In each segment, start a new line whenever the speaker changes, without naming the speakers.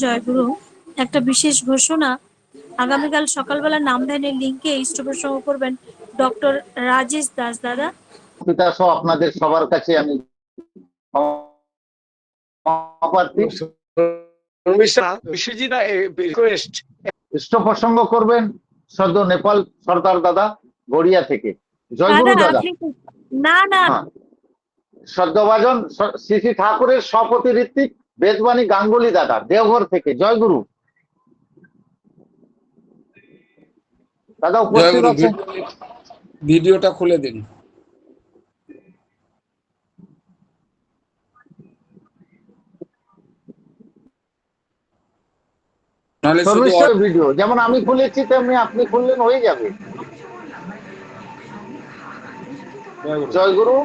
জয়গুরু, একটা বিশেষ ঘোষণা। আগামীকাল সকালবেলা নামধ্যানের লিঙ্কে ইষ্ট প্রসঙ্গ করবেন ডক্টর রাজেশ দাস দাদা।
পিতা সহ আপনাদের সবার কাছে আমি ইষ্ট প্রসঙ্গ করবেন সদ্য নেপাল সর্দার দাদা গড়িয়া থেকে। জয়গুরু দাদা।
না না,
সদ্যভাজন শ্রী শ্রী ঠাকুরের সপতি ঋত্বিক বেদবাণী গাঙ্গুলি দাদা দেওঘর থেকে। জয়গুরু দাদা উপস্থিত আছেন।
ভিডিওটা খুলে দিন।
ভিডিও যেমন আমি খুলেছি তেমনি আপনি খুললেন, হয়ে যাবে। জয়গুরু।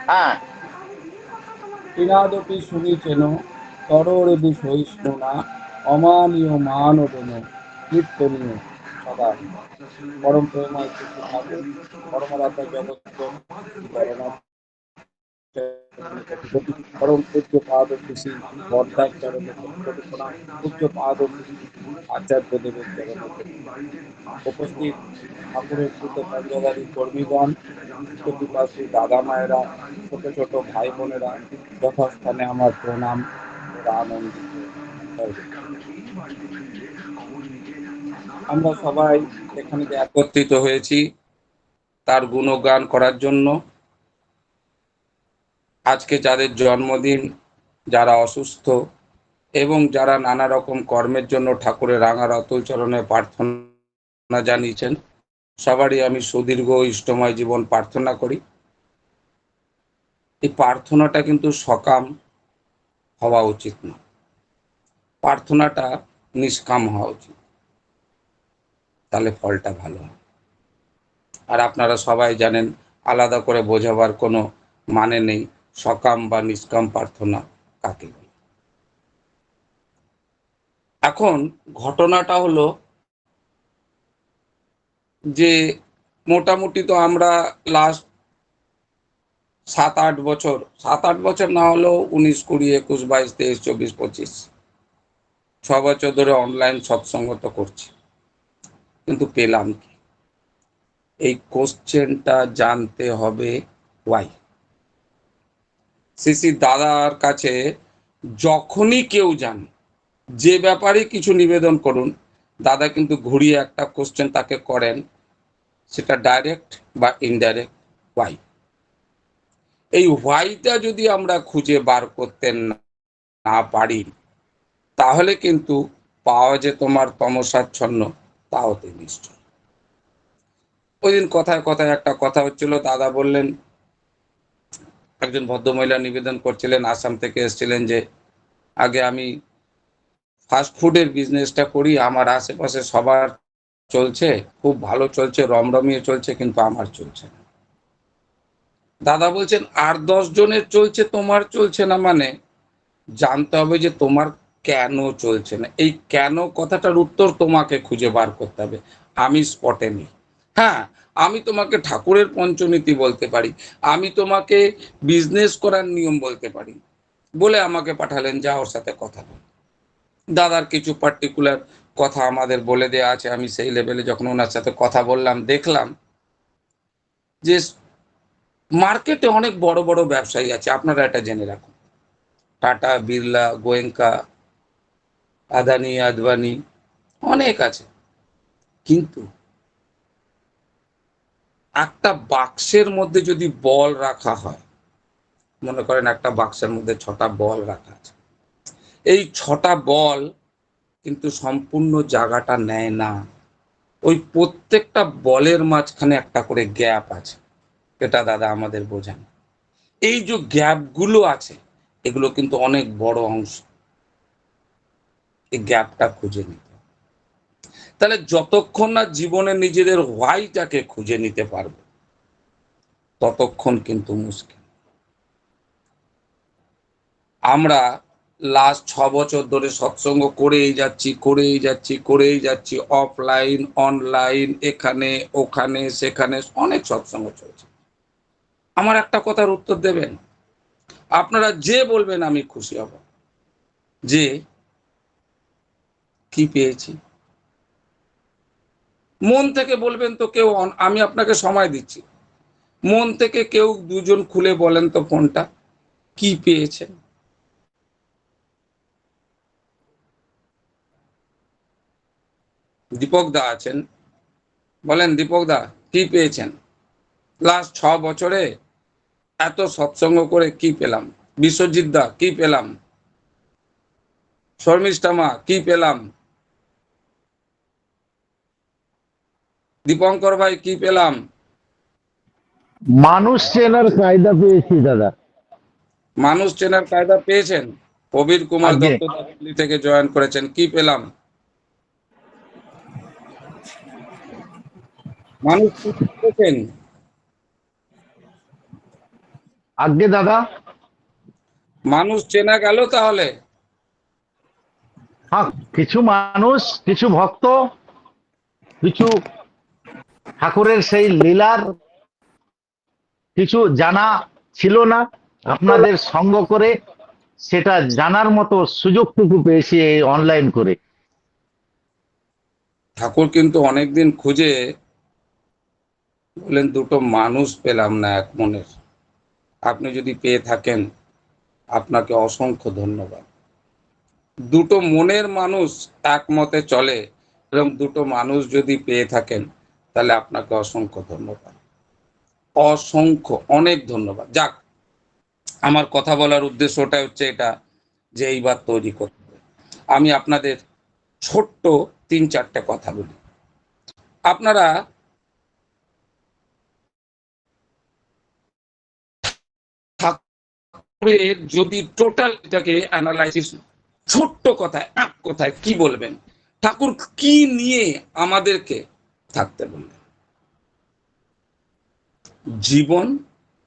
হ্যাঁ।
ইনাদপি শুনিছেন তরোরে বিষয়িষ্ণু না অমানীয় মানবেন কীর্তনীয় সদা। পরম প্রেমায় শ্রী ঠাকুর পরমারাধ্যা জগৎ পরম পূজ্য পাদ খুশি বর্ধার চরণে কোটি প্রণাম। পূজ্য পাদ খুশি আচার্য দেবের চরণে উপস্থিত ঠাকুরের পুত্র পঞ্চধারী কর্মীগণ, পিপাসু দাদা মায়েরা, ছোট ছোট ভাই বোনেরা, যথাস্থানে আমার প্রণাম। ওরা আনন্দিত। আমরা সবাই এখানে যে একত্রিত হয়েছি তার গুণগান করার জন্য। আজকে যাদের জন্মদিন, যারা অসুস্থ এবং যারা নানা রকম কর্মের জন্য ঠাকুরের রাঙা অতুল চরণে প্রার্থনা জানিয়েছেন, সবারই আমি সুদীর্ঘ ইষ্টময় জীবন প্রার্থনা করি। এই প্রার্থনাটা কিন্তু সকাম হওয়া উচিত না, প্রার্থনাটা নিষ্কাম হওয়া উচিত, তাহলে ফলটা ভালো হয়। আর আপনারা সবাই জানেন আলাদা করে বোঝাবার কোনো মানে নেই, সকাম বা নিষ্কাম প্রার্থনা কাকে বলে। এখন ঘটনাটা হলো যে মোটামুটি তো আমরা লাস্ট 7-8 বছর, 7-8 বছর না হলেও 19, 20, 21, 22, 23, 24, 25 6 বছর ধরে অনলাইন সৎসঙ্গ তো করছি, কিন্তু পেলাম কি? এই কোশ্চেনটা জানতে হবে ওয়াই। শ্রী দাদার কাছে যখনই কেউ যান, যে ব্যাপারে কিছু নিবেদন করুন, দাদা কিন্তু ঘুরিয়ে একটা কোশ্চেন তাকে করেন, সেটা ডাইরেক্ট বা ইনডাইরেক্ট ওয়াই। এই হোয়াইটা যদি আমরা খুঁজে বার করতে না পারি, তাহলে কিন্তু পাওয়া যে তোমার তমসাচ্ছন্ন তা হতে নিশ্চয়। ওই দিন কথায় কথায় একটা কথা হচ্ছিল, দাদা বললেন, একজন ভদ্রমহিলা নিবেদন করছিলেন, আসাম থেকে এসেছিলেন, যে আগে আমি ফাস্ট ফুডের বিজনেসটা করি, আমার আশেপাশে সবার চলছে, খুব ভালো চলছে, রমরমিয়ে চলছে, কিন্তু আমার চলছে না। দাদা বলছেন, 8-10 জনের চলছে, তোমার চলছে না, মানে জানতে হবে যে তোমার কেন চলছে না। এই কেন কথাটার উত্তর তোমাকে খুঁজে বার করতে হবে, আমি স্পটে নেই। হ্যাঁ, আমি তোমাকে ঠাকুরের পঞ্চনীতি বলতে পারি, আমি তোমাকে বিজনেস করার নিয়ম বলতে পারি, বলে আমাকে পাঠালেন, যা ওর সাথে কথা বল। দাদার কিছু পার্টিকুলার কথা আমাদের বলে দেওয়া আছে, আমি সেই লেভেলে যখন ওনার সাথে কথা বললাম, দেখলাম যে মার্কেটে অনেক বড় বড় ব্যবসায়ী আছে, আপনারা এটা জেনে রাখুন, টাটা, বিড়লা, গোয়েঙ্কা, আদানি, আদবানি, অনেক আছে, কিন্তু একটা বাক্সের মধ্যে যদি বল রাখা হয়, মনে করেন একটা বাক্সের মধ্যে 6টা বল রাখা আছে, এই 6টা বল কিন্তু সম্পূর্ণ জায়গাটা নেয় না, ওই প্রত্যেকটা বলের মাঝখানে একটা করে গ্যাপ আছে। এটা দাদা আমাদের বোঝান। এই যে গ্যাপগুলো আছে, এগুলো কিন্তু অনেক বড় অংশ, এই গ্যাপটা খুঁজে নিতে। তাহলে যতক্ষণ না জীবনে নিজেদের হোয়াইটাকে খুঁজে নিতে পারবে, ততক্ষণ কিন্তু মুশকিল। আমরা লাস্ট 6 বছর ধরে সৎসঙ্গ করেই যাচ্ছি, অফলাইন অনলাইন, এখানে ওখানে সেখানে অনেক সৎসঙ্গ চলছে। আমার একটা কথার উত্তর দেবেন? আপনারা যে বলবেন আমি খুশি হব, যে কি পেয়েছি? মন থেকে বলবেন তো কেউ, আমি আপনাকে সময় দিচ্ছি, মন থেকে কেউ দুজন খুলে বলেন তো ফোনটা, কি পেয়েছেন? দীপক দা আছেন, বলেন দীপক দা, কি পেয়েছেন? লাস্ট 6 বছরে এত সৎসঙ্গ করে কি পেলাম? বিশ্বজিৎ দা কি পেলাম? শর্মিষ্ঠা মা কি পেলাম? দীপঙ্কর ভাই কি পেলাম?
মানুষ চেনার কায়দা পেয়েছি দাদা।
মানুষ চেনার কায়দা পেয়েছেন? প্রবীর কুমার
আগে
দত্ত দিল্লি থেকে জয়েন করেছেন, কি পেলাম? মানুষ পেয়েছেন?
আগে দাদা,
মানুষ চেনা গেল তাহলে?
হ্যাঁ, কিছু মানুষ, কিছু ভক্ত, কিছু ঠাকুরের সেই লীলার কিছু জানা ছিল না, আপনাদের সঙ্গ করে সেটা জানার মতো সুযোগটুকু পেয়েছি এই অনলাইন করে।
ঠাকুর কিন্তু অনেকদিন খুঁজে বলেন দুটো মানুষ পেলাম না এক মনের। আপনি যদি পেয়ে থাকেন, আপনাকে অসংখ্য ধন্যবাদ। দুটো মনের মানুষ একমতে চলে, এবং দুটো মানুষ যদি পেয়ে থাকেন, তাহলে আপনাকে অসংখ্য ধন্যবাদ, অসংখ্য অনেক ধন্যবাদ। যাক, আমার কথা বলার উদ্দেশ্যটা হচ্ছে এটা, যে এইবার তৈরি করতে হবে। আমি আপনাদের ছোট্ট 3-4টে কথা বলি। আপনারা ঠাকুরের যদি টোটাল এটাকে অ্যানালাইসিস, ছোট্ট কথায় এক কথায় কি বলবেন? ঠাকুর কি নিয়ে আমাদেরকে থাকতে বললেন? জীবন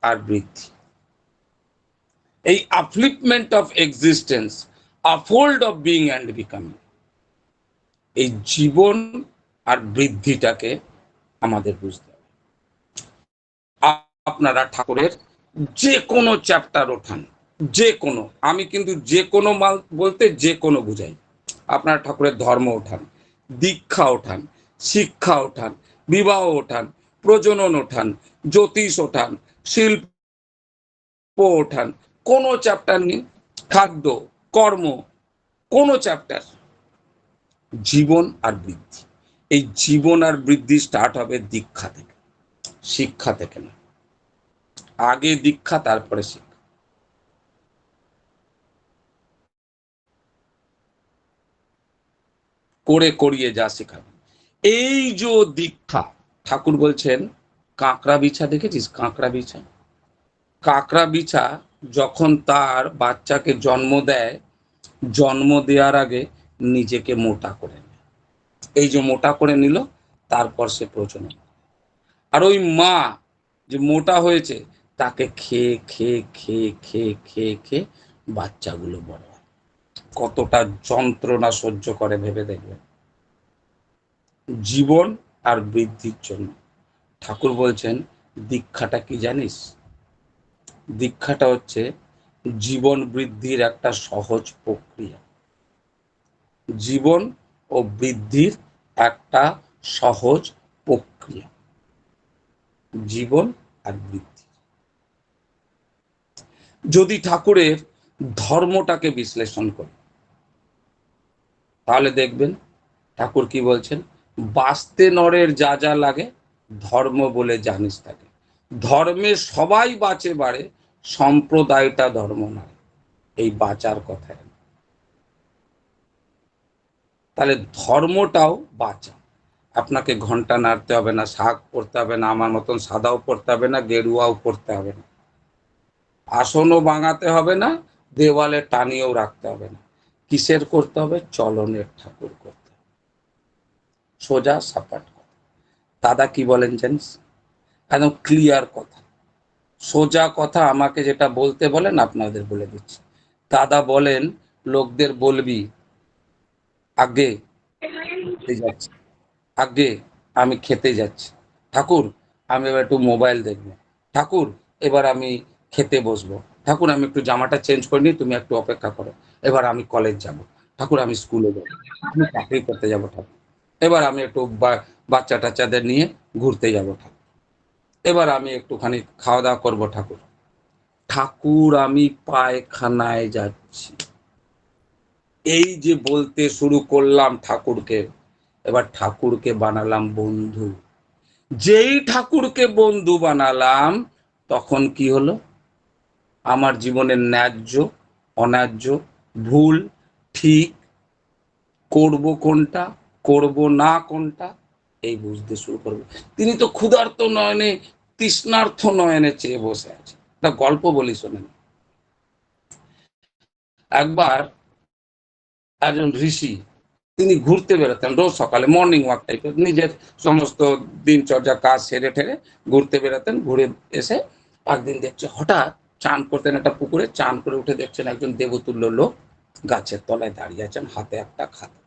আর বৃদ্ধি, এই upliftment of existence, uphold of being and becoming, এই জীবন আর বৃদ্ধিটাকে আমাদের বুঝতে হবে। আপনারা ঠাকুরের যে কোনো চ্যাপ্টার ওঠান, যে কোনো, আমি কিন্তু যে কোনো মাল বলতে যে কোনো বুঝাই। আপনারা ঠাকুরের ধর্ম ওঠান, দীক্ষা ওঠান, শিক্ষা ওঠান, বিবাহ ওঠান, প্রজনন ওঠান, জ্যোতিষ ওঠান, শিল্প ওঠান, কোনো চ্যাপ্টার নেই, খাদ্য, কর্ম, কোনো চ্যাপ্টার, জীবন আর বৃদ্ধি। এই জীবন আর বৃদ্ধি স্টার্ট হবে দীক্ষা থেকে, শিক্ষা থেকে না। আগে দীক্ষা, তারপরে শিক্ষা। করে করিয়ে যা শেখাবে। এই যে দীক্ষা, ঠাকুর বলছেন কাঁকড়া বিছা দেখেছিস? কাঁকড়া বিছা, কাঁকড়া বিছা যখন তার বাচ্চাকে জন্ম দেয়, জন্ম দেওয়ার আগে নিজেকে মোটা করে নেয়। এই যে মোটা করে নিল, তারপর সে প্রজনন। আর ওই মা যে মোটা হয়েছে, তাকে খেয়ে খেয়ে খেয়ে খেয়ে খেয়ে খেয়ে বাচ্চাগুলো বড় হয়। কতটা যন্ত্রণা সহ্য করে ভেবে দেখবেন। জীবন আর বৃদ্ধির জন্য ঠাকুর বলছেন দীক্ষাটা কি জানিস? দীক্ষাটা হচ্ছে জীবন বৃদ্ধির একটা সহজ প্রক্রিয়া। জীবন ও বৃদ্ধির একটা সহজ প্রক্রিয়া, জীবন আর বৃদ্ধি। যদি ঠাকুরের ধর্মটাকে বিশ্লেষণ করি, তাহলে দেখবেন ঠাকুর কি বলছেন, বাঁচতে নরের যা যা লাগে ধর্ম বলে জানিস তাকে। ধর্মে সবাই বাঁচে বাড়ে, সম্প্রদায়টা ধর্ম নয়। এই বাঁচার কথা। তাহলে ধর্মটাও বাঁচা। আপনাকে ঘন্টা নাড়তে হবে না, শাক পড়তে হবে না, আমার মতন সাদাও পড়তে হবে না, গেরুয়াও পড়তে হবে না, আসনও বাঙাতে হবে না, দেওয়ালে টানিয়েও রাখতে হবে না। কিসের করতে হবে? চলনের ঠাকুর করতে হবে। সোজা সাপাট কথা। দাদা কি বলেন জানিস? একদম ক্লিয়ার কথা, সোজা কথা। আমাকে যেটা বলতে বলেন আপনাদের বলে দিচ্ছি। দাদা বলেন লোকদের বলবি, আগে যাচ্ছি, আগে আমি খেতে যাচ্ছি, ঠাকুর আমি এবার একটু মোবাইল দেখবো, ঠাকুর এবার আমি খেতে বসবো, ঠাকুর আমি একটু জামাটা চেঞ্জ করে নিই, তুমি একটু অপেক্ষা করো, এবার আমি কলেজ যাব, ঠাকুর আমি স্কুলে যাবো, আমি চাকরি করতে যাবো ঠাকুর, এবার আমি একটু বাচ্চা টাচ্চাদের নিয়ে ঘুরতে যাবো ঠাকুর, এবার আমি একটুখানি খাওয়া দাওয়া করবো ঠাকুর, ঠাকুর আমি পায়খানায় যাচ্ছি, এই যে বলতে শুরু করলাম ঠাকুরকে, এবার ঠাকুরকে বানালাম বন্ধু। যেই ঠাকুরকে বন্ধু বানালাম, তখন কি হলো? আমার জীবনের ন্যায্য অন্যায্য, ভুল ঠিক, করব কোনটা করব না কোনটা, এই বুঝতে শুরু করবে। তিনি তো ক্ষুধার্ত নয়নে তৃষ্ণার্থ নয়নে চেয়ে বসে আছে। একটা গল্প বলি শোনেন। একবার একজন ঋষি, তিনি ঘুরতে বেরোতেন রোজ সকালে, মর্নিং ওয়াক টাইপের, নিজের সমস্ত দিনচর্যা কাজ সেরে ঠেরে ঘুরতে বেরোতেন। ঘুরে এসে একদিন দেখছে, হঠাৎ চান করতেন একটা পুকুরে, চান করে উঠে দেখছেন একজন দেবতুল্য লোক গাছের তলায় দাঁড়িয়ে আছেন, হাতে একটা খাতা।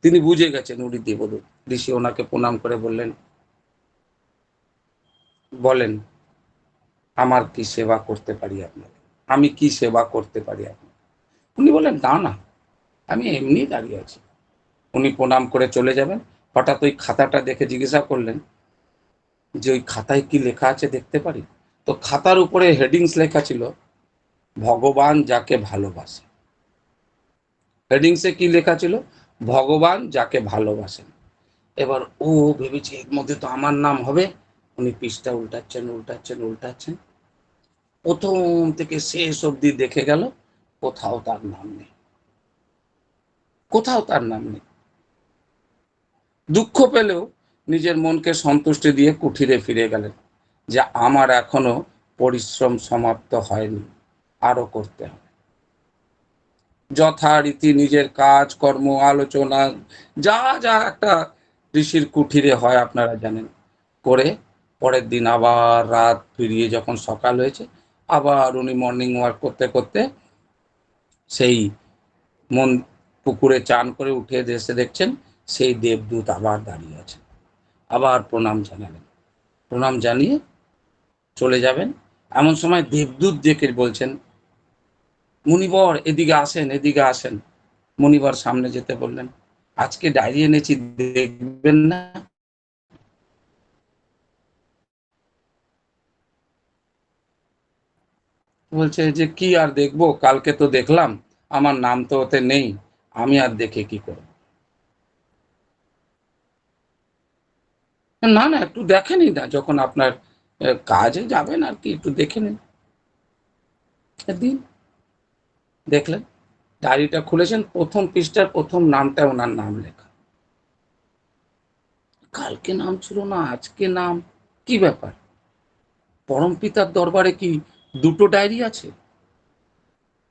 তিনি বুঝে গেছেন উনি দেবদূত। ঋষি ওনাকে প্রণাম করে বললেন, বলেন আমার কি সেবা করতে পারি আপনাকে, আমি কি সেবা করতে পারি আপনাকে? উনি বললেন, না না, আমি এমনি দাঁড়িয়ে আছি। উনি প্রণাম করে চলে যাবেন। হঠাৎ ওই খাতাটা দেখে জিজ্ঞাসা করলেন যে ওই খাতায় কি লেখা আছে দেখতে পারি? তো খাতার উপরে হেডিংস লেখা ছিল, ভগবান যাকে ভালোবাসে। হেডিংসে কি লেখা ছিল? ভগবান যাকে ভালোবাসেন। এবার ও ভেবেছে এর মধ্যে তো আমার নাম হবে। উনি পৃষ্ঠা উল্টাচ্ছেন উল্টাচ্ছেন উল্টাচ্ছেন, প্রথম থেকে শেষ অবধি দেখে গেল, কোথাও তার নাম নেই, কোথাও তার নাম নেই। দুঃখ পেলেও নিজের মনকে সন্তুষ্টি দিয়ে কুঠিরে ফিরে গেলেন, যে আমার এখনো পরিশ্রম সমাপ্ত হয়নি, আরো করতে হবে। যথারীতি নিজের কাজ কর্ম আলোচনা যা যা একটা ঋষির কুঠিরে হয় আপনারা জানেন, করে পরের দিন আবার রাত ফিরিয়ে যখন সকাল হয়েছে, আবার উনি মর্নিং ওয়াক করতে করতে সেই মন পুকুরে চান করে উঠে এসে দেখছেন সেই দেবদূত আবার দাঁড়িয়ে আছে। আবার প্রণাম জানালেন, প্রণাম জানিয়ে চলে যাবেন। এমন সময় দেবদূত ডেকে বলছেন, মুনিবর এদিকে আসেন, এদিকে আসেন। মুনিবর সামনে যেতে বললেন, আজকে ডায়েরি এনেছি, দেখবেন না? বলছে যে কি আর দেখবো, কালকে তো দেখলাম, আমার নাম তো ওতে নেই, আমি আর দেখে কি করব? না না, একটু দেখেনি না, যখন আপনার কাজে যাবেন আর কি, একটু দেখে নিন। দিন, দেখলেন, ডায়েরিটা খুলেছেন, প্রথম পৃষ্ঠার প্রথম নামটা ওনার নাম লেখা। কালকে নাম ছিল না, আজকে নাম, কি ব্যাপার? পরম পিতার দরবারে কি দুটো ডায়েরি আছে?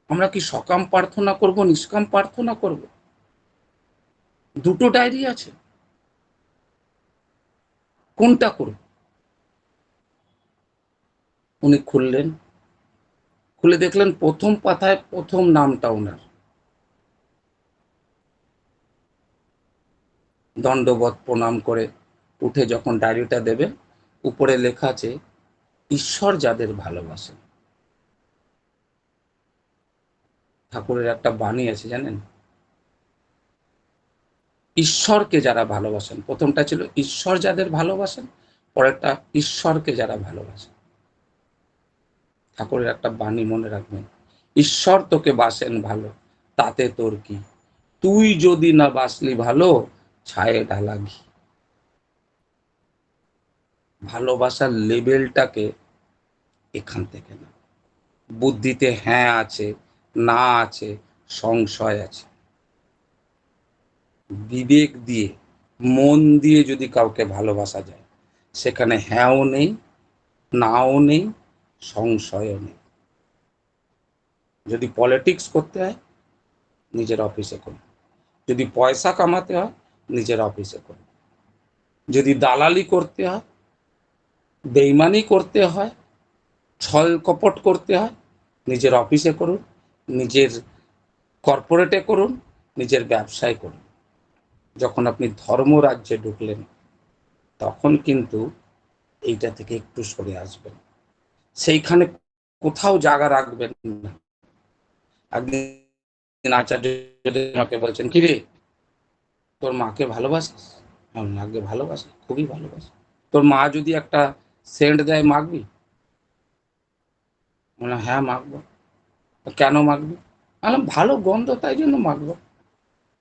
আমরা কি সকাম প্রার্থনা করব, নিষ্কাম প্রার্থনা করব? দুটো ডায়েরি আছে, কোনটা করব? উনি খুললেন, খুলে দেখলেন প্রথম পাতায় প্রথম নামটা ওনার। দণ্ডবত প্রণাম করে উঠে যখন ডায়েরিটা দেবেন, উপরে লেখা আছে, ঈশ্বর যাদের ভালোবাসেন। ঠাকুরের একটা বাণী আছে জানেন, ঈশ্বরকে যারা ভালোবাসেন, প্রথমটা ছিল ঈশ্বর যাদের ভালোবাসেন, পরেরটা ঈশ্বরকে যারা ভালোবাসেন। ঠাকুরের একটা বাণী মনে রাখবেন, ঈশ্বর তোকে বাসেন ভালো, তাতে তোর কি, তুই যদি না বাসলি ভালো, ছায়ে ঢালা ঘি। ভালোবাসার লেভেলটাকে এখান থেকে না, বুদ্ধিতে হ্যাঁ আছে না আছে সংশয় আছে, বিবেক দিয়ে মন দিয়ে যদি কাউকে ভালোবাসা যায়, সেখানে হ্যাঁও নেই নাও নেই সংশয়ও নেই। যদি পলিটিক্স করতে হয় নিজের অফিসে করুন, যদি পয়সা কামাতে হয় নিজের অফিসে করুন, যদি দালালি করতে হয়, বেইমানি করতে হয়, ছল কপট করতে হয়, নিজের অফিসে করুন, নিজের কর্পোরেটে করুন, নিজের ব্যবসায় করুন। যখন আপনি ধর্মরাজ্যে ঢুকলেন, তখন কিন্তু এইটা থেকে একটু সরে আসবেন, সেইখানে কোথাও জায়গা রাখবেন না। একদিন আচার্য আমাকে বলছেন, কি রে তোর মাকে ভালোবাসিস? আমি মাকে ভালোবাসি, খুবই ভালোবাসি। তোর মা যদি একটা সেন্ট দেয় মাখবি? বললাম হ্যাঁ মাখবো। কেন মাখবি? বললাম ভালো গন্ধ তাই জন্য মাখবো।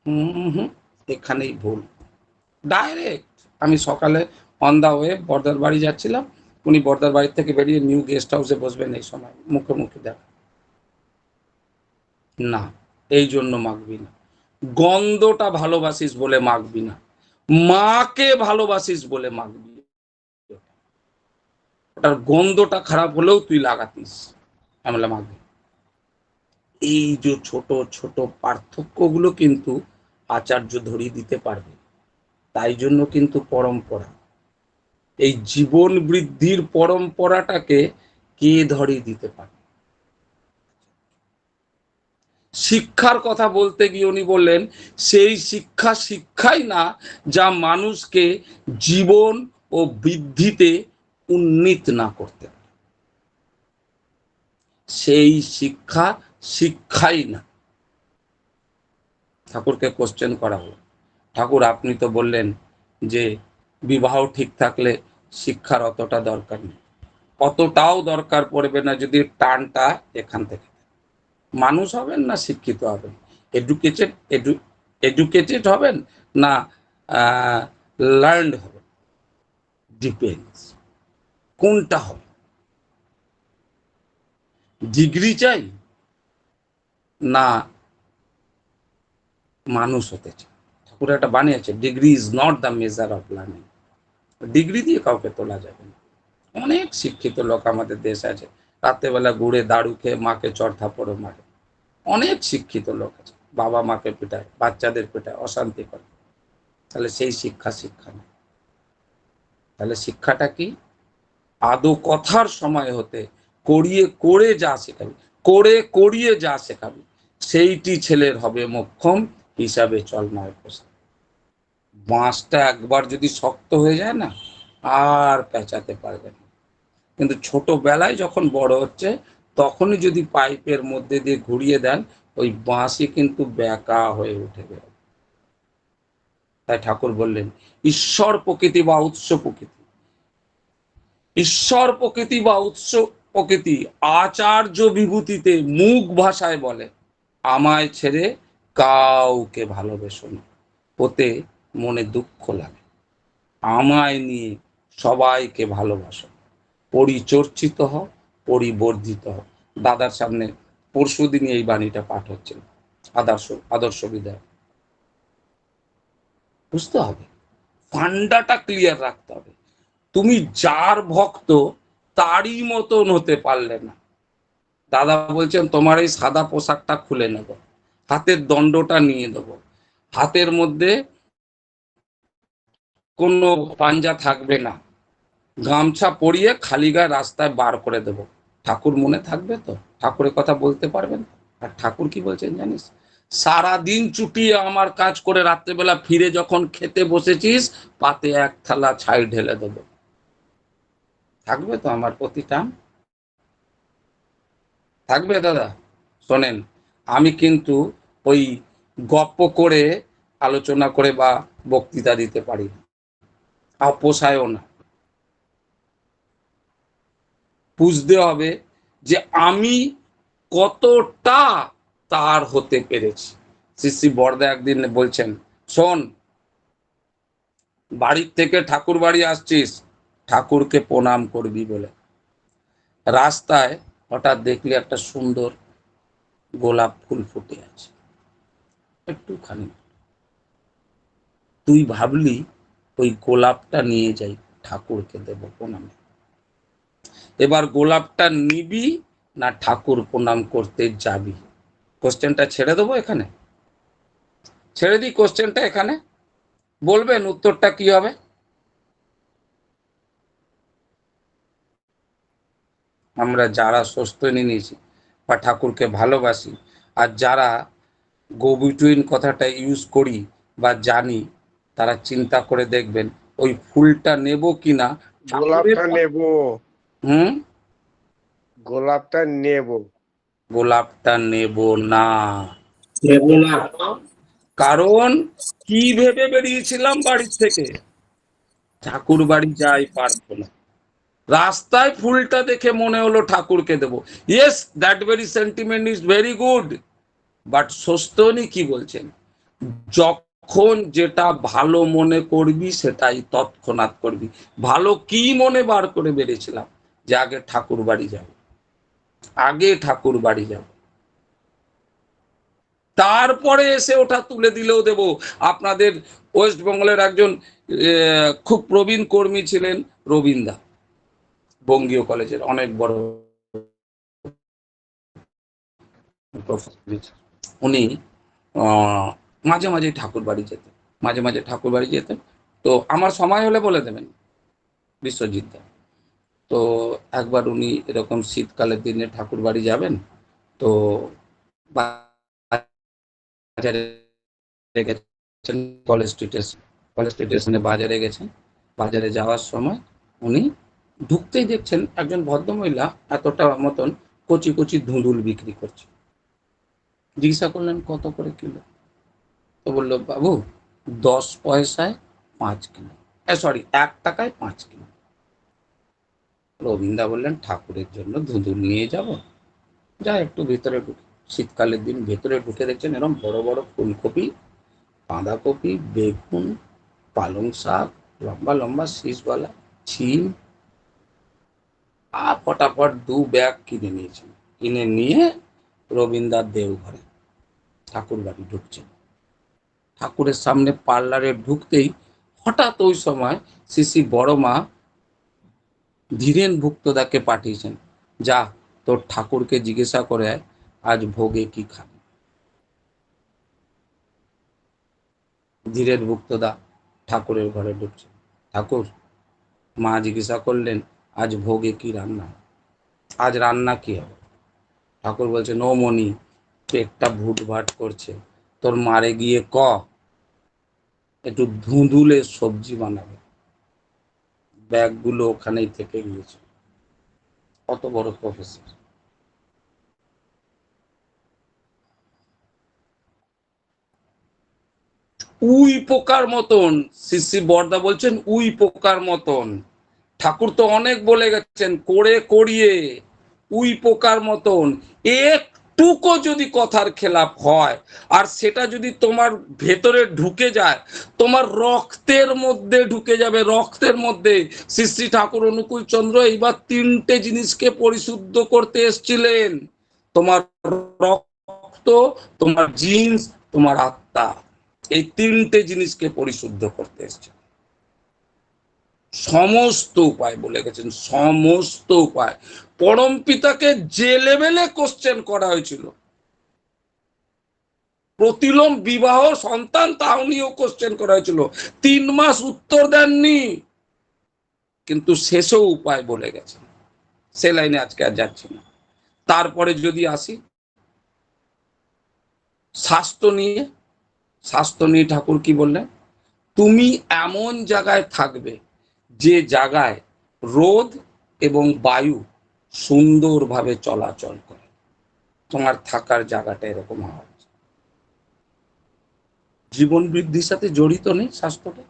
হুম, এখানেই ভুল। ডাইরেক্ট আমি সকালে অন দা ওয়ে বর্দার বাড়ি যাচ্ছিলাম, উনি বর্দার বাড়ি থেকে বেরিয়ে নিউ গেস্ট হাউসে বসবেন, এই সময় মুখে মুখে দেখা না, এই জন্য মাখবি না। গন্ধটা ভালোবাসিস বলে মাখবি না, মাকে ভালোবাসিস বলে মাখবি। ওটার গন্ধটা খারাপ হলেও তুই লাগাতিস, আমি বললাম মাখবি। এই যে ছোট ছোট পার্থক্যগুলো কিন্তু আচার্য ধরিয়ে দিতে পারবে। তাই জন্য কিন্তু পরম্পরা, এই জীবন বৃদ্ধির পরম্পরাটাকে কে ধরিয়ে দিতে পারে? শিক্ষার কথা বলতে গিয়ে উনি বললেন সেই শিক্ষা শিক্ষাই না যা মানুষকে জীবন ও বৃদ্ধিতে উন্নীত না করতে, সেই শিক্ষা শিক্ষাই না। ঠাকুরকে কোশ্চেন করা হলো, ঠাকুর আপনি তো বললেন যে বিবাহ ঠিক থাকলে শিক্ষার অতটা দরকার নেই। অতটাও দরকার পড়বে না যদি টানটা এখান থেকে। মানুষ হবেন না শিক্ষিত হবেন, এডুকেটেড এডুকেটেড হবেন না লার্নড হবেন, ডিপেন্ডস কোনটা হবে। ডিগ্রি চাই না মানুষ হতে চাই? ঠাকুর একটা বানিয়েছে, degree is not the measure of learning. Degree দিয়ে কাউকে তোলা যাবে না। অনেক শিক্ষিত লোক আমাদের দেশে আছে, রাত্রেবেলা ঘুরে দাড়ু খেয়ে মাকে চড় থাপড় মারে। অনেক শিক্ষিত লোক আছে, বাবা মাকে পেটায়, বাচ্চাদের পেটায়, অশান্তি করে। তাহলে সেই শিক্ষা শিক্ষা না। তাহলে শিক্ষাটা কি? আদৌ কথার সময় হতে করিয়ে করে যা শেখাবি, করে করিয়ে যা শেখাবি, সেইটি ছেলের হবে মোক্ষম, হিসাবে চল নয় পোষা। বাঁশটা একবার যদি শক্ত হয়ে যায় না, আর পেঁচাতে পারবে না। কিন্তু ছোটবেলায় যখন বড় হচ্ছে তখনই যদি পাইপের মধ্যে দিয়ে ঘুরিয়ে দেন, ওই বাঁশই কিন্তু বেঁকা হয়ে উঠে গেল। তাই ঠাকুর বললেন ঈশ্বর প্রকৃতি বা উৎস প্রকৃতি, ঈশ্বর প্রকৃতি বা উৎস প্রকৃতি আচার্য বিভূতিতে মুখ ভাষায় বলে আমায় ছেড়ে কাউকে ভালোবেসো না, ওতে মনে দুঃখ লাগে। আমায় নিয়ে সবাইকে ভালোবাসো, পরিচর্চিত হও, পরিবর্ধিত হও। দাদার সামনে পরশুদিনই এই বাণীটা পাঠ হচ্ছিল, আদর্শ আদর্শ বিদায়। বুঝতে হবে, ফান্ডাটা ক্লিয়ার রাখতে হবে। তুমি যার ভক্ত তারই মতন হতে পারলে না। দাদা বলছেন তোমার এই সাদা পোশাকটা খুলে নেব, হাতের দণ্ডটা নিয়ে দেব, হাতের মধ্যে কোনো পাঞ্জা থাকবে না, গামছা পরিয়ে খালি গায়ে রাস্তায় বার করে দেব। ঠাকুর মনে থাকবে তো? ঠাকুরের কথা বলতে পারবেন? আর ঠাকুর কি বলছেন জানিস? সারাদিন চুটিয়ে আমার কাজ করে রাত্রেবেলা ফিরে যখন খেতে বসেছিস, পাতে এক থালা ছাই ঢেলে দেবো। থাকবে তো আমার প্রতি টান? থাকবে দাদা? শোনেন, আমি কিন্তু ওই গপ্প করে আলোচনা করে বা বক্তৃতা দিতে পারি না, আর পোষায়ও না। বুঝতে হবে যে আমি কতটা তার হতে পেরেছি। শ্রী শ্রী বড়দা একদিন বলছেন, শোন, বাড়ির থেকে ঠাকুর বাড়ি আসছিস ঠাকুরকে প্রণাম করবি বলে, রাস্তায় হঠাৎ দেখলি একটা সুন্দর গোলাপ ফুল ফুটে আছে, একটুখানি তুই ভাবলি ওই গোলাপটা নিয়ে যাই ঠাকুরকে দেব প্রণামে। এবার গোলাপটা নিবি না ঠাকুর প্রণাম করতে যাবি? কোশ্চেনটা ছেড়ে দেবো এখানে, ছেড়ে দিই কোশ্চেনটা এখানে, বলবেন উত্তরটা কি হবে? আমরা যারা স্বস্তি নিয়েছি বা ঠাকুরকে ভালোবাসি, আর যারা গো বিটুইন কথাটা ইউজ করি বা জানি, তারা চিন্তা করে দেখবেন ওই ফুলটা নেব কিনা।
গোলাপটা নেব,
হুম,
গোলাপটা নেব।
গোলাপটা নেব না। কারণ কি ভেবে বেরিয়েছিলাম বাড়ির থেকে, ঠাকুর বাড়ি যাই পারবো না, রাস্তায় ফুলটা দেখে মনে হলো ঠাকুরকে দেবো। Yes, that very sentiment is very good, but সস্তনি কি বলছেন, যখন যেটা ভালো মনে করবি সেটাই তৎক্ষণাৎ করবি। ভালো কি মনে বার করে বেরিয়েছিলাম যে আগে ঠাকুর বাড়ি যাব, আগে ঠাকুর বাড়ি যাব, তারপরে এসে ওটা তুলে দিলেও দেব। আপনাদের ওয়েস্ট বেঙ্গলের একজন খুব প্রবীণ কর্মী ছিলেন রবীন্দা, বঙ্গীয় কলেজের অনেক বড়, উনি মাঝে মাঝে ঠাকুর বাড়ি যেতেন, মাঝে মাঝে ঠাকুর বাড়ি যেতেন। তো আমার সময় হলে বলে দেবেন বিশ্বজিৎ দা। তো একবার উনি এরকম শীতকালের দিনে ঠাকুর বাড়ি যাবেন, তো বাজারে গেছেন, কলেজ স্ট্রিটে বাজারে গেছেন। বাজারে যাওয়ার সময় উনি ঢুকতেই দেখছেন একজন ভদ্রমহিলা এতটা মতন কচি কচি ধুঁদুল বিক্রি করছে। জিজ্ঞাসা করলেন কত করে কিলো? তো বললো বাবু 10 পয়সায় 5 কিলো, সরি 1 টাকায় 5 কিলো। রবীন্দা বললেন ঠাকুরের জন্য ধুঁদুল নিয়ে যাব, যা একটু ভেতরে ঢুকে। শীতকালের দিন ভেতরে ঢুকে দেখছেন এরকম বড় বড় ফুলকপি, বাঁধাকপি, বেগুন, পালং শাক, লম্বা লম্বা শীষওয়ালা ছিম, ফটাফট 2 ব্যাগ কিনে নিয়েছেন। কিনে নিয়ে রবীন্দার দেওঘরে ঠাকুর বাড়ি ঢুকছেন। ঠাকুরের সামনে পার্লারে ঢুকতেই হঠাৎ ওই সময় শ্রী বড় মা ধীরেন ভুক্তদাকে পাঠিয়েছেন, যা তোর ঠাকুরকে জিজ্ঞাসা করে আজ ভোগে কি খাবে। ধীরেন ভুক্তদা ঠাকুরের ঘরে ঢুকছেন। ঠাকুর, মা জিজ্ঞাসা করলেন আজ ভোগে কি রান্না, আজ রান্না কি হবে? ঠাকুর বলছেন ও মনি, পেটটা ভুটভাট করছে, তোর মারে গিয়ে ক একটু ধুঁধুলের সবজি বানাবে। ব্যাগগুলো ওখানেই থেকে গিয়েছে। কত বড় প্রফেসর। উই পোকার মতন, শ্রী বরদা বলছেন উই পোকার মতন। ঠাকুর তো অনেক বলে গেছেন করে করিয়ে, উই পোকার মতন একটুকু যদি কথার খেলাপ হয় আর সেটা যদি তোমার ভেতরে ঢুকে যায়, তোমার রক্তের মধ্যে ঢুকে যাবে, রক্তের মধ্যে। শ্রী শ্রী ঠাকুর অনুকূল চন্দ্র এইবার 3টে জিনিসকে পরিশুদ্ধ করতে এসেছিলেন, তোমার রক্ত, তোমার জিন্স, তোমার আত্মা, এই 3টে জিনিসকে পরিশুদ্ধ করতে এসেছে। সমস্ত উপায় বলে গেছেন, সমস্ত উপায়। পরম পিতাকে যে লেভেলে কোশ্চেন করা হয়েছিল, প্রতিলোম বিবাহ সন্তান তাও নিয়েও কোশ্চেন করা হয়েছিল, 3 মাস উত্তর দেননি, কিন্তু শেষও উপায় বলে গেছেন। সে লাইনে আজকে আর যাচ্ছি না। তারপরে যদি আসি স্বাস্থ্য নিয়ে, স্বাস্থ্য নিয়ে ঠাকুর কি বললেন, তুমি এমন জায়গায় থাকবে যে জায়গায় রোদ এবং বায়ু সুন্দরভাবে চলাচল করে, তোমার থাকার জায়গাটা এরকম হওয়া উচিত। জীবন বৃদ্ধির সাথে জড়িত নেই স্বাস্থ্যটা,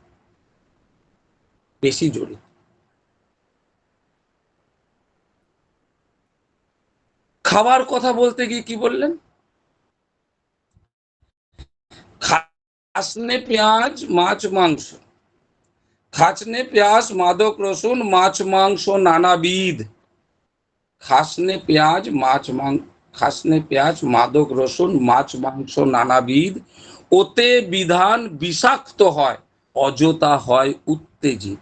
বেশি জড়িত। খাবার কথা বলতে গিয়ে কি বললেন, খাসনে পেঁয়াজ মাছ মাংস, খাসনে পেঁয়াজ মাদক রসুন মাছ মাংস নানাবিধ, খাসনে পেঁয়াজ মাছ মাংস, খাসনে পেঁয়াজ মাদক রসুন মাছ মাংস নানাবিধ, ওতে বিধান বিষাক্ত হয়, অযথা হয় উত্তেজিত,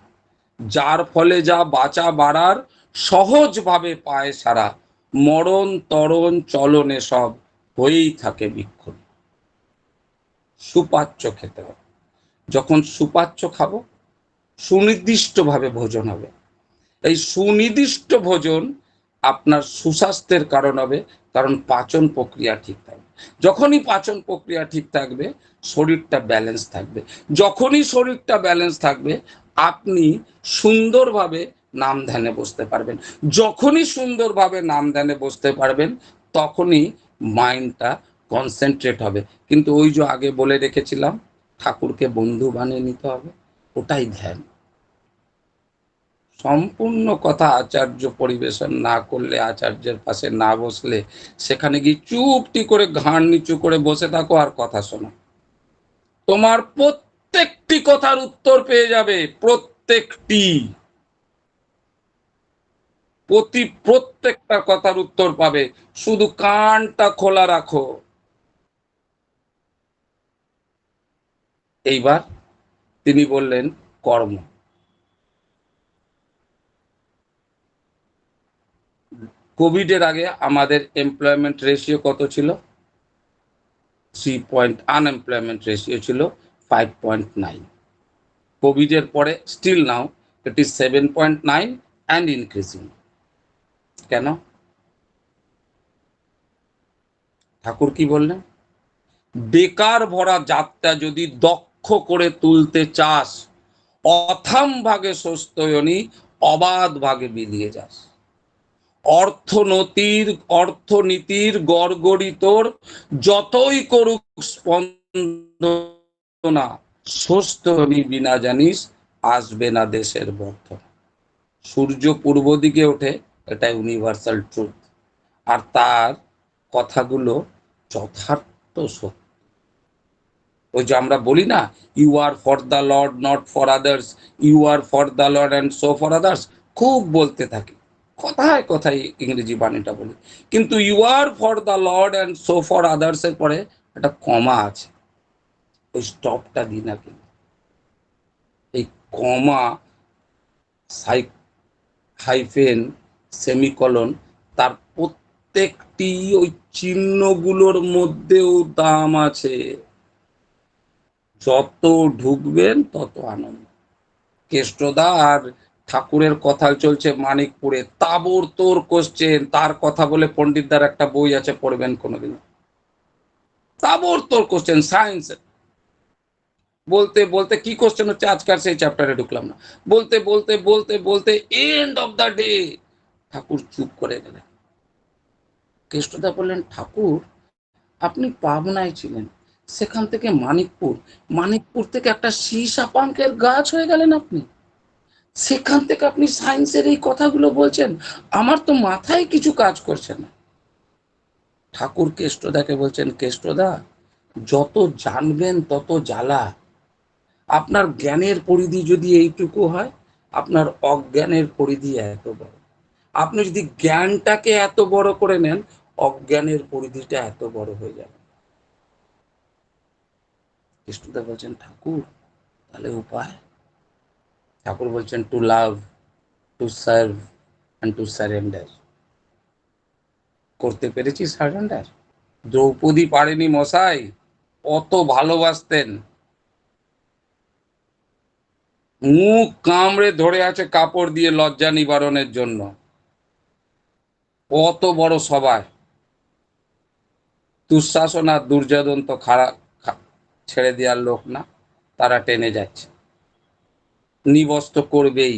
যার ফলে যা বাঁচা বাড়ার সহজভাবে পায় সারা, মরণ তরণ চলনে সব হয়েই থাকে বিক্ষোভ। সুপাচ্য খেতে হবে, যখন সুপাচ্য খাবো সুনির্দিষ্টভাবে ভোজন হবে। এই সুনির্দিষ্ট ভোজন আপনার সুস্বাস্থ্যের কারণ হবে, কারণ পাচন প্রক্রিয়া ঠিক থাকবে। যখনই পাচন প্রক্রিয়া ঠিক থাকবে শরীরটা ব্যালেন্স থাকবে, যখনই শরীরটা ব্যালেন্স থাকবে আপনি সুন্দরভাবে নাম ধ্যানে বসতে পারবেন, যখনই সুন্দরভাবে নাম ধ্যানে বসতে পারবেন তখনই মাইন্ডটা কনসেন্ট্রেট হবে। কিন্তু ওই যে আগে বলে রেখেছিলাম, ঠাকুরকে বন্ধু বানিয়ে নিতে হবে, ওটাই ধ্যান। সম্পূর্ণ কথা আচার্য পরিবেশন না করলে, আচার্যের পাশে না বসলে, সেখানে গিয়ে চুপটি করে ঘাড় নিচু করে বসে থাকো আর কথা শোনো, তোমার প্রত্যেকটি কথার উত্তর পেয়ে যাবে, প্রত্যেকটি, প্রত্যেকটা কথার উত্তর পাবে, শুধু কানটা খোলা রাখো। এইবার তিনি বললেন কর্ম। কোভিডের আগে আমাদের এমপ্লয়মেন্ট রেশিও কত ছিল? 3 আনএমপ্লয়মেন্ট রেশিও ছিল 5.9। কোভিডের পরে still now it is 7.9 and increasing. কেন? ঠাকুর কি বললেন? বেকার ভরা যাত্রা যদি দক্ষ করে তুলতে চাস, অথাম ভাগে স্বস্ত্যয়নী, অবাধ ভাগে বিলিয়ে যাস। অর্থনীতির গড়গড়ি তোর যতই করুক স্পন্দনা, স্বস্ত্যয়নী বিনা জানিস আসবে না দেশের বর্ধন। সূর্য পূর্ব দিকে ওঠে, এটা ইউনিভার্সাল ট্রুথ, আর তার কথাগুলো যথার্থ সত্য। ওই যে আমরা বলি না, you are for the lord not for others, you are for the lord and so for others, খুব বলতে থাকি, কথায় কথায় ইংরেজি বাণীটা বলি, কিন্তু you are for the lord and so for others এর পরে একটা কমা আছে, ওই স্টপটা দিই না, কিন্তু এই কমা, হাইফেন, সেমিকলন, তার প্রত্যেকটি ওই চিহ্নগুলোর মধ্যেও দাম আছে। যত ঢুকবেন তত আনন্দ। কেষ্টদা আর ঠাকুরের কথা চলছে মানিকপুরে, তাবর তোর কোশ্চেন, তার কথা বলে পণ্ডিতদার একটা বই আছে, পড়বেন কোনোদিন, তাবর তোর কোশ্চেন সায়েন্স। বলতে বলতে কি কোশ্চেন হচ্ছে আজকাল সেই চ্যাপ্টারে ঢুকলাম না, বলতে বলতে বলতে বলতে এন্ড অফ দ্য ডে ঠাকুর চুপ করে গেলেন। কেষ্টদা বললেন, ঠাকুর আপনি পাবনায় ছিলেন, সেখান থেকে মানিকপুর, মানিকপুর থেকে একটা সীসাপাঙ্কের গাছ হয়ে গেলেন আপনি, সেখান থেকে আপনি সায়েন্সের এই কথাগুলো বলছেন, আমার তো মাথায় কিছু কাজ করছে না। ঠাকুর কেষ্টদাকে বলছেন, কেষ্টদা যত জানবেন তত জ্বালা। আপনার জ্ঞানের পরিধি যদি এইটুকু হয়, আপনার অজ্ঞানের পরিধি এত বড়। আপনি যদি জ্ঞানটাকে এত বড় করে নেন, অজ্ঞানের পরিধিটা এত বড় হয়ে যাবে। কেষ্টদা বলছেন, ঠাকুর তাহলে উপায়? ঠাকুর বলছেন, to love, to serve and to surrender. করতে পেরেছি সারেন্ডার? দ্রৌপদী পারেনি মশাই, অত ভালোবাসতেন, মুখ কামড়ে ধরে আছে কাপড় দিয়ে লজ্জা নিবারণের জন্য। অত বড় সবাই দুঃশাসন আর দুর্যোধন তো খারাপ, ছেড়ে দেওয়ার লোক না, তারা টেনে যাচ্ছে, নিবস্ত্র করবেই।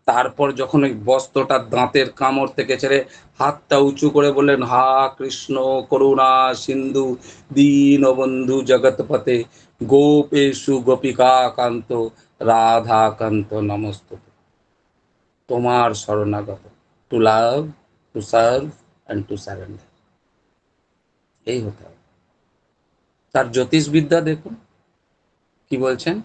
তারপর যখন ওই বস্ত্রটা দাঁতের কামড় থেকে ছেড়ে হাতটা উঁচু করে বললেন, হা কৃষ্ণ করুণা সিন্ধু দীনবন্ধু জগৎপতে গোপেশু গোপিকা কান্ত রাধা কান্ত নমস্তুতে, তোমার শরণাগত, to love, to serve and to surrender. এই হতে হবে। তার জ্যোতিষবিদ্যা দেখুন কি বলছেন,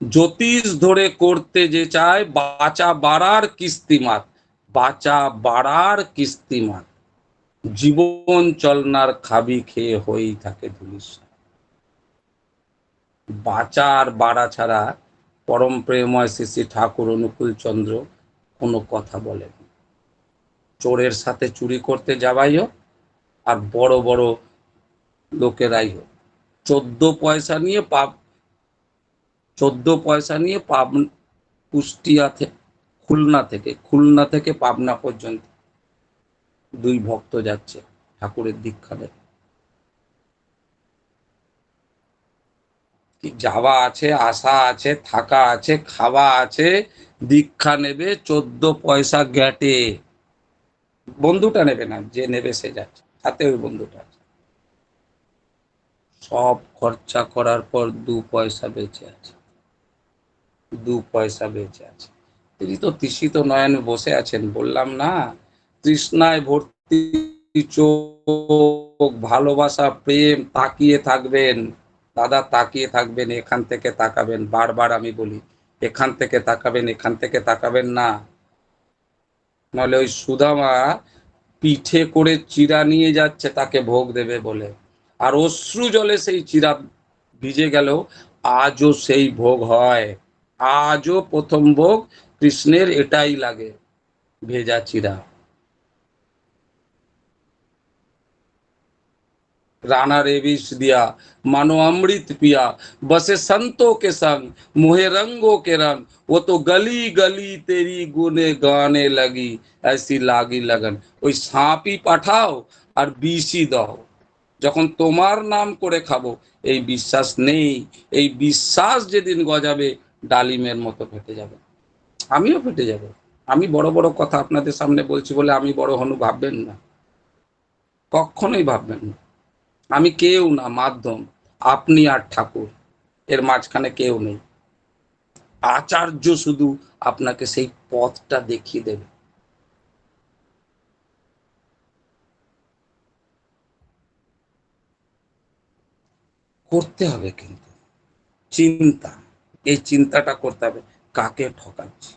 জ্যোতিষ ধরে করতে যে চায়, বাঁচা বাড়ার কিস্তিমাত, বাঁচা বাড়ার কিস্তিমাত, জীবন চলনার খাবি খেয়ে হয়েই থাকে ধুলিস। বাঁচা আর বাড়া ছাড়া পরম প্রেমময় শ্রী শ্রী ঠাকুর অনুকূল চন্দ্র কোনো কথা বলেন। চোরের সাথে চুরি করতে যাওয়াই হোক, আর বড় বড় লোকেরাই হোক, 14 পয়সা নিয়ে কুষ্টিয়া থেকে, খুলনা থেকে পাবনা পর্যন্ত 2 ভক্ত যাচ্ছে ঠাকুরের দীক্ষা দেবে। যাওয়া আছে, আসা আছে, থাকা আছে, খাওয়া আছে, দীক্ষা নেবে 14 পয়সা গ্যাটে। বন্ধুটা নেবে না, যে নেবে সে যাচ্ছে। হাতে ওই বন্ধুটা আছে। সব খরচা করার পর 2 পয়সা বেঁচে আছে, 2 পয়সা বেঁচে আছে। তিনি তো তৃষিত নয়নে বসে আছেন, বললাম না, তৃষ্ণায় ভর্তি চোখ, ভালোবাসা, প্রেম, তাকিয়ে থাকবেন দাদা, তাকিয়ে থাকবেন, এখান থেকে তাকাবেন। বারবার আমি বলি, এখান থেকে তাকাবেন, এখান থেকে তাকাবেন না, নাহলে ওই সুদামা পিঠে করে চিড়া নিয়ে যাচ্ছে তাকে ভোগ দেবে বলে, আর অশ্রু জলে সেই চিড়া ভিজে গেলেও আজও সেই ভোগ হয়। আজও প্রথম ভোগ কৃষ্ণের এটাই লাগে, ভেজা চিড়া। राना रे विष दिया मानो अमृत पिया, बसे संतों के संग मुहे रंगों के रंग, वो तो गली गली तेरी गुने गाने लगी, ऐसी लागी लगन। ওই সাপই পাঠাও আর বিষই দাও, যখন তোমার নাম করে খাবো এই বিশ্বাস নেই, এই বিশ্বাস যেদিন গজাবে ডালিমের মতো ফেটে যাবে। আমিও ফেটে যাব। আমি বড় বড় কথা আপনাদের সামনে বলছি বলে আমি বড় হনু ভাববেন না, কখনোই ভাববেন না। আমি কেউ না, মাধ্যম। আপনি আর ঠাকুর, এর মাঝখানে কেউ নেই। আচার্য শুধু আপনাকে সেই পথটা দেখিয়ে দেবে। করতে হবে কিন্তু চিন্তা, এই চিন্তাটা করতে হবে কাকে ঠকাচ্ছি।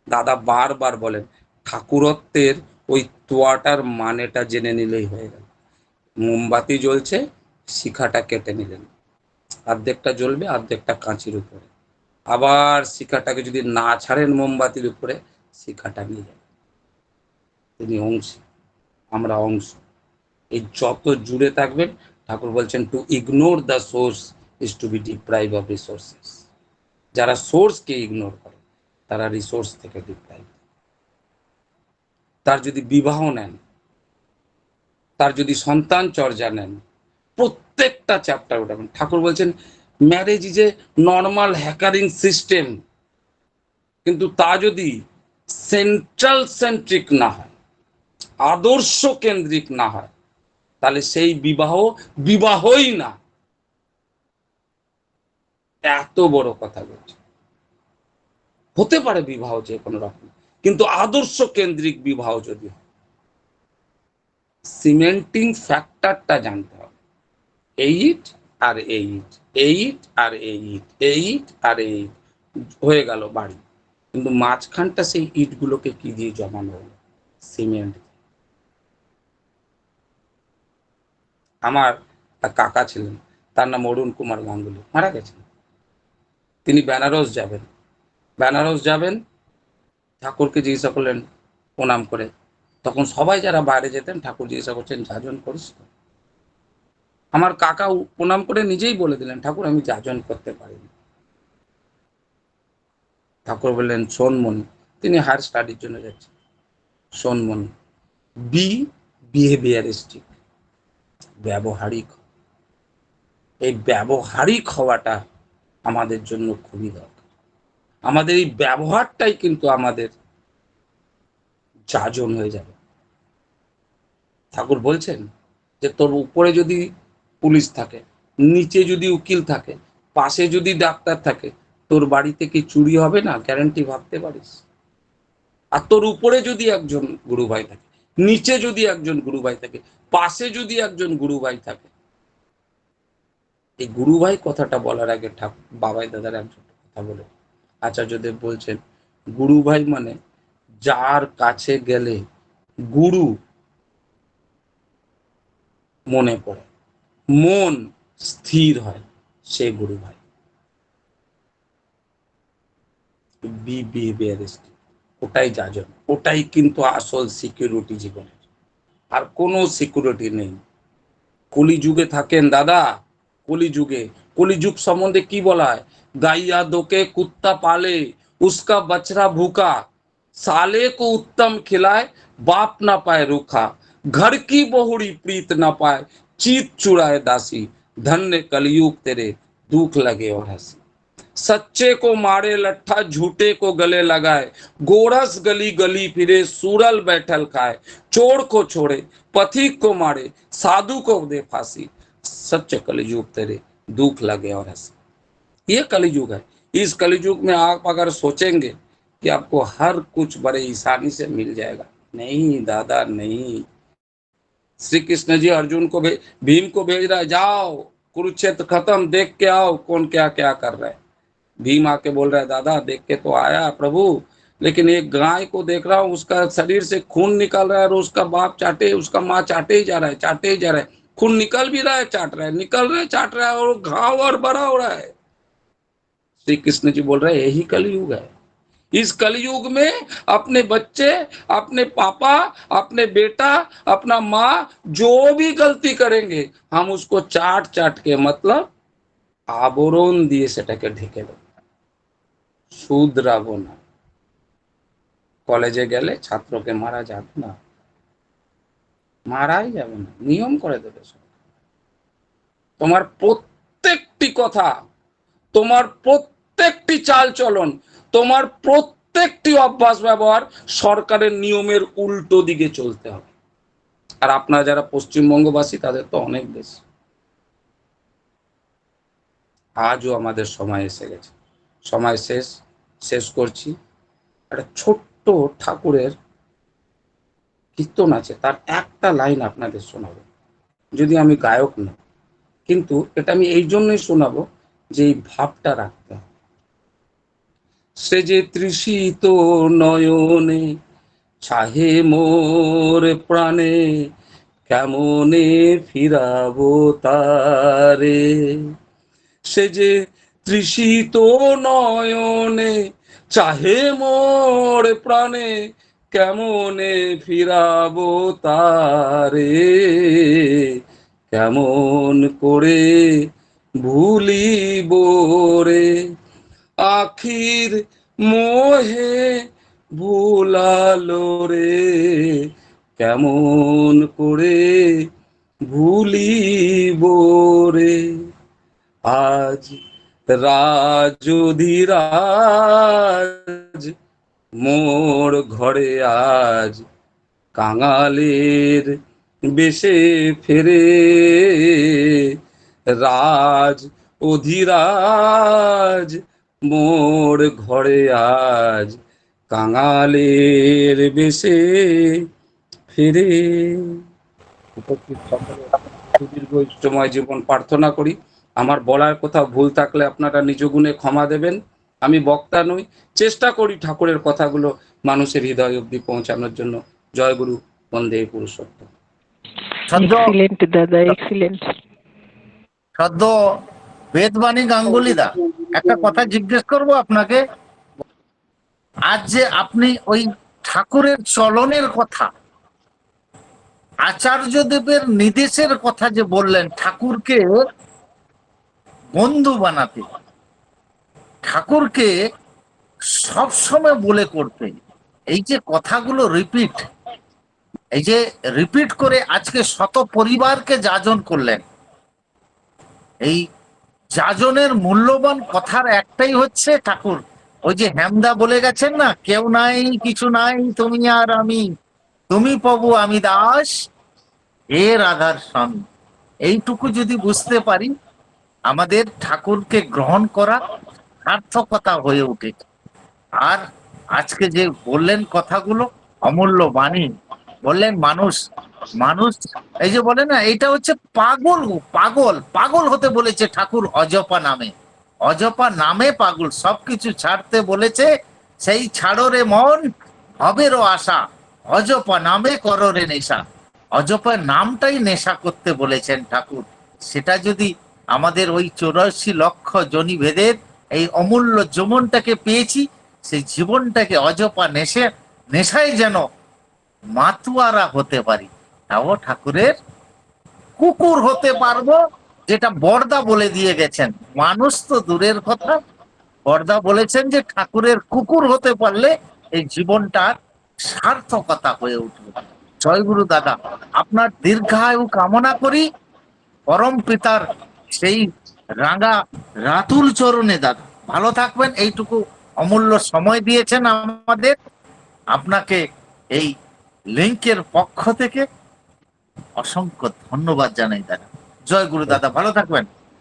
দাদা বারবার বলেন ঠাকুরত্বের ওই তোয়াটার মানেটা জেনে নিলেই হয়ে গেল। মোমবাতি জ্বলছে, শিখাটা কেটে নিলেন, অর্ধেকটা জ্বলবে, অর্ধেকটা কাঁচির উপরে। আবার শিখাটাকে যদি না ছাড়েন মোমবাতির উপরে, শিখাটা নিয়ে যাবে। তিনি অংশী, আমরা অংশ। এই যত জুড়ে থাকবেন, ঠাকুর বলছেন to ignore the source is to be deprive of resources. যারা সোর্সকে ইগনোর করে তারা রিসোর্স থেকে ডিপ্রাইভ। তার যদি বিবাহ নেন, তার যদি সন্তান চর্যা নেন, প্রত্যেকটা চ্যাপ্টার উঠাবেন। ঠাকুর বলছেন marriage is a normal hankering system, কিন্তু তা যদি সেন্ট্রাল সেন্ট্রিক না হয়, আদর্শ কেন্দ্রিক না হয়, তাহলে সেই বিবাহ বিবাহই না। এত বড় কথা বলছে। হতে পারে বিবাহ যে কোনো রকম, কিন্তু আদর্শ কেন্দ্রিক বিবাহ যদি হয়, সিমেন্টিং ফ্যাক্টরটা জানতে হবে। এইট আর এইট, এইট আর এইট, এইট আর এইট হয়ে গেল বাড়ি, কিন্তু মাঝখানটা সেই ইট গুলোকে কি দিয়ে জমানো হলো? সিমেন্ট। আমার এক কাকা ছিলেন, তার নাম অরুণ কুমার গাঙ্গুলি, মারা গেছেন। তিনি বেনারস যাবেন, বেনারস যাবেন, ঠাকুরকে জিজ্ঞাসা করলেন প্রণাম করে। তখন সবাই যারা বাইরে যেতেন, ঠাকুর জিজ্ঞাসা করছেন যাজন করিস তো? আমার কাকা প্রণাম করে নিজেই বলে দিলেন ঠাকুর আমি যাজন করতে পারিনি। ঠাকুর বললেন সোনমণি, তিনি হায়ার স্টাডির জন্য যাচ্ছেন, সোনমণি বি বিহেভিয়ারিস্টিক, ব্যবহারিক। এই ব্যবহারিক হওয়াটা আমাদের জন্য খুবই দরকার। আমাদের এই ব্যবহারটাই কিন্তু আমাদের যাজন হয়ে যাবে। ঠাকুর বলছেন যে তোর উপরে যদি পুলিশ থাকে, নিচে যদি উকিল থাকে, পাশে যদি ডাক্তার থাকে, তোর বাড়িতে কি চুরি হবে না? গ্যারান্টি ভাবতে পারিস? আর তোর উপরে যদি একজন গুরু ভাই থাকে, নিচে যদি একজন গুরু ভাই থাকে, পাশে যদি একজন গুরু ভাই থাকে, এই গুরু ভাই কথাটা বলার আগে ঠাকুর বাবাই দাদার একজন কথা বলে আচার্যদেব বলছেন গুরু ভাই মানে যার কাছে গেলে গুরু মনে পড়ে, মন স্থির হয়, সে গুরু ভাই। বি বিহেভিয়ারিস্ট, ওটাই যাজন, ওটাই কিন্তু আসল সিকিউরিটি জীবনের। আর কোনো সিকিউরিটি নেই। কলিযুগে থাকেন দাদা, কলিযুগে। কলিযুগ সম্বন্ধে কি বলা হয়? গাইয়া দোকে কুত্তা পালে, उसका बछड़ा भूखा, साले को उत्तम खिलाए, बाप ना पाए रूखा, घर की बहुड़ी प्रीत ना पाए, चीत चुराए दासी, धन्य कलयुग तेरे दुख लगे और हंसी। सच्चे को मारे लट्ठा झूठे को गले लगाए, गोरस गली गली फिरे सूरल बैठल खाए, चोर को छोड़े पथिक को मारे, साधु को दे फांसी, सच्चे कलयुग तेरे दुख लगे और हंसी। ये कलयुग है। इस कलयुग में आप अगर सोचेंगे कि आपको हर कुछ बड़े आसानी से मिल जाएगा, नहीं दादा नहीं। श्री कृष्ण जी अर्जुन को भीम को भेज रहा है, जाओ कुरुक्षेत्र खत्म, देख के आओ कौन क्या क्या कर रहा है। भीम आके बोल रहा है, दादा देख के तो आया प्रभु, लेकिन एक गाय को देख रहा हूँ, उसका शरीर से खून निकल रहा है और उसका बाप चाटे, उसका माँ चाटे ही जा रहा है, चाटे ही जा रहा है, खून निकल भी रहा है, चाट रहा है, निकल रहा है, चाट रहा है, और घाव और बड़ा हो रहा है। श्री कृष्ण जी बोल रहे हैं, यही कलयुग है। इस कलयुग में अपने बच्चे, अपने पापा, अपने बेटा, अपना माँ जो भी गलती करेंगे, हम उसको चाट चाट के मतलब আবরণ দিয়ে সেটাকে ঢেকে দেব, শুধরাবো না। কলেজে গেলে ছাত্রকে মারা যাবে না, মারাই যাবে না, নিয়ম করে দেবে সব। তোমার প্রত্যেকটি কথা, তোমার প্রত্যেকটি চাল চলন, তোমার প্রত্যেকটি অভ্যাস ব্যবহার সরকারের নিয়মের উল্টো দিকে চলতে হবে। আর আপনারা যারা পশ্চিমবঙ্গবাসী তাদের তো অনেক বেশি। আজও আমাদের সময় এসে গেছে, সময় শেষ করছি। একটা ছোট্ট ঠাকুরের কীর্তন আছে, তার একটা লাইন আপনাদের শোনাবো। যদি আমি গায়ক না, কিন্তু এটা আমি এই জন্যই শোনাবো যে এই ভাবটা রাখতে হবে। সে যে তৃষিত নয়নে চাহে মোর প্রাণে, কেমনে ফিরাবো তারে। সে যে তৃষিত নয়নে চাহে মোর প্রাণে, কেমনে ফিরাবো তারে, কেমন করে ভুলিব রে, আখির মোহে ভুলালো রে, কেমন করে ভুলিব রে। আজ রাজধিরাজ মোর ঘরে আজ, কাঙালের বেশে ফেরে। রাজ অধিরাজ মোর ঘরে আজ, কাঙালের বেশে ফেরে। উপস্থিত সকলের সুদীর্ঘ সময় জীবন প্রার্থনা করি। আমার বলার কথা ভুল থাকলে আপনারা নিজ গুণে ক্ষমা দেবেন। আমি বক্তা নই, চেষ্টা করি ঠাকুরের কথাগুলো মানুষের হৃদয় অবধি পৌঁছানোর জন্য। জয় গুরু, বন্দে পুরুষোত্তম।
এক্সিলেন্ট দাদা, এক্সিলেন্ট।
সদ্য বেদবাণী গাঙ্গুলি দা, একটা কথা জিজ্ঞেস করব আপনাকে। আজ যে আপনি ওই ঠাকুরের চলনের কথা, আচার্যদেবের নির্দেশের কথা যে বললেন, ঠাকুরকে বন্ধু বানাতে, ঠাকুরকে সবসময় বলে করতে, এই যে কথাগুলো রিপিট, এই যে রিপিট করে আজকে শত পরিবারকে যাজন করলেন, এই যাজনের মূল্যবান কথার একটাই হচ্ছে ঠাকুর ওই যে হেমদা বলে গেছেন না, কেউ নাই কিছু নাই তুমি আর আমি, তুমি প্রভু আমি দাস হে রাধার স্বামী। এইটুকু যদি বুঝতে পারি, আমাদের ঠাকুরকে গ্রহণ করা সার্থকতা হয়ে ওঠে। আর আজকে যে বললেন কথাগুলো অমূল্য বাণী বললেন, মানুষ মানুষ এই যে বলে না, এটা হচ্ছে পাগল, পাগল পাগল হতে বলেছে ঠাকুর অজপা নামে, অজপা নামে পাগল। সবকিছু ছাড়তে বলেছে, সেই ছাড়ো রে মন হবেরও আশা, অজপা নামে করো রে নেশা। অজপা নামটাই নেশা করতে বলেছেন ঠাকুর। সেটা যদি আমাদের ওই 84 লক্ষ জনি ভেদের এই অমূল্য জীবনটাকে পেয়েছি, সেই জীবনটাকে অজপা নেশায় যেন মাতুয়ারা হতে পারি, তাও ঠাকুরের কুকুর হতে পারবো, যেটা বরদা বলে দিয়ে গেছেন। মানুষ তো দূরের কথা, বরদা বলেছেন যে ঠাকুরের কুকুর হতে পারলে এই জীবনটার সার্থকতা হয়ে উঠবে। জয়গুরু দাদা, আপনার দীর্ঘায়ু কামনা করি। পরম পিতার সেই রাঙা রাতুল চরণে দাদা ভালো থাকবেন, এইটুকু অমূল্য সময় দিয়েছেন আমাদের। আপনাকে এই লিঙ্কের পক্ষ থেকে অসংখ্য ধন্যবাদ জানাই দাদা। জয় গুরু দাদা, ভালো থাকবেন।